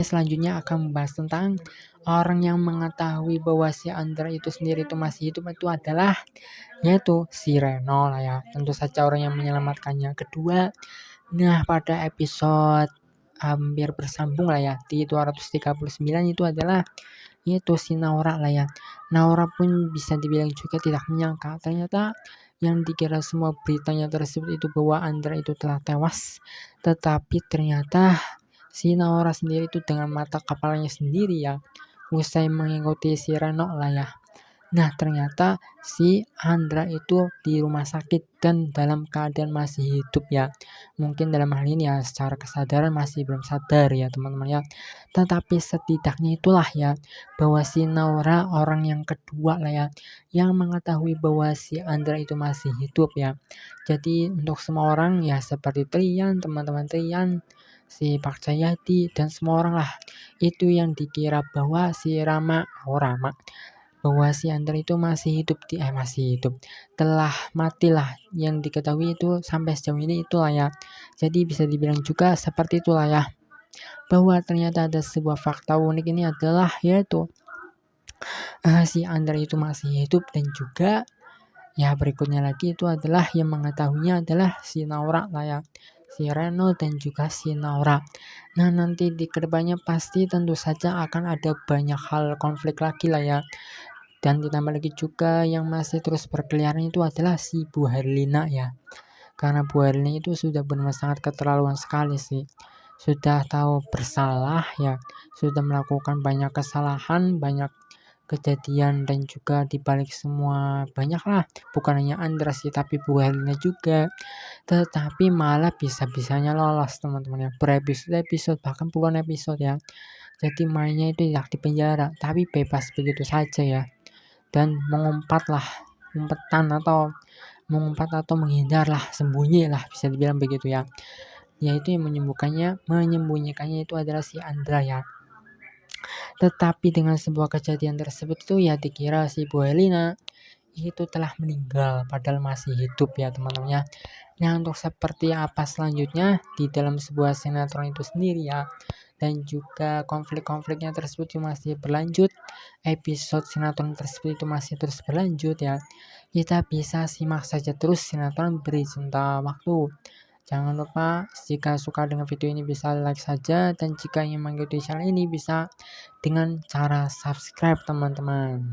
Selanjutnya akan membahas tentang orang yang mengetahui bahwa si Andra itu sendiri itu masih hidup itu adalah yaitu si Reno lah ya. Tentu saja orang yang menyelamatkannya. Kedua, nah pada episode hampir bersambung lah ya di 239 itu adalah yaitu si Naura lah ya. Naura pun bisa dibilang juga tidak menyangka ternyata yang dikira semua beritanya tersebut itu bahwa Andra itu telah tewas, tetapi ternyata si Naura sendiri itu dengan mata kepalanya sendiri ya, usai mengikuti si Reno lah ya. Nah ternyata si Andra itu di rumah sakit dan dalam keadaan masih hidup ya. Mungkin dalam hal ini ya secara kesadaran masih belum sadar ya teman-teman ya. Tetapi setidaknya itulah ya bahwa si Naura orang yang kedua lah ya yang mengetahui bahwa si Andra itu masih hidup ya. Jadi untuk semua orang ya seperti Trian, teman-teman Trian, si Pak Jayadi dan semua orang lah itu yang dikira bahwa si Rama bahwa si Andra itu masih hidup telah matilah yang diketahui itu sampai sejauh ini itulah ya. Jadi bisa dibilang juga seperti itulah ya bahwa ternyata ada sebuah fakta unik ini adalah yaitu si Andra itu masih hidup dan juga ya berikutnya lagi itu adalah yang mengetahuinya adalah si Naura lah ya, si Reno dan juga si Naura. Nah nanti di kedepannya pasti tentu saja akan ada banyak hal konflik lagi lah ya. Dan ditambah lagi juga yang masih terus berkeliaran itu adalah si Bu Herlina ya. Karena Bu Herlina itu sudah benar sangat keterlaluan sekali sih. Sudah tahu bersalah ya, sudah melakukan banyak kesalahan, banyak kejadian dan juga dibalik semua banyak lah. Bukan hanya Andra sih tapi Bu Herlina juga. Tetapi malah bisa-bisanya lolos teman-teman ya. Berepisode bahkan puluhan episode ya. Jadi mainnya itu tidak di penjara tapi bebas begitu saja ya. Dan mengumpat atau menghindar lah, sembunyi lah bisa dibilang begitu ya. Yaitu yang menyembunyikannya itu adalah si Andra ya. Tetapi dengan sebuah kejadian tersebut itu ya dikira si Bu Helena itu telah meninggal padahal masih hidup ya teman-teman ya. Nah untuk seperti apa selanjutnya di dalam sebuah sinetron itu sendiri ya dan juga konflik-konfliknya tersebut itu masih berlanjut, episode sinetron tersebut itu masih terus berlanjut ya, kita bisa simak saja terus sinetron Beri Cinta Waktu. Jangan lupa jika suka dengan video ini bisa like saja dan jika ingin mengikuti channel ini bisa dengan cara subscribe teman-teman.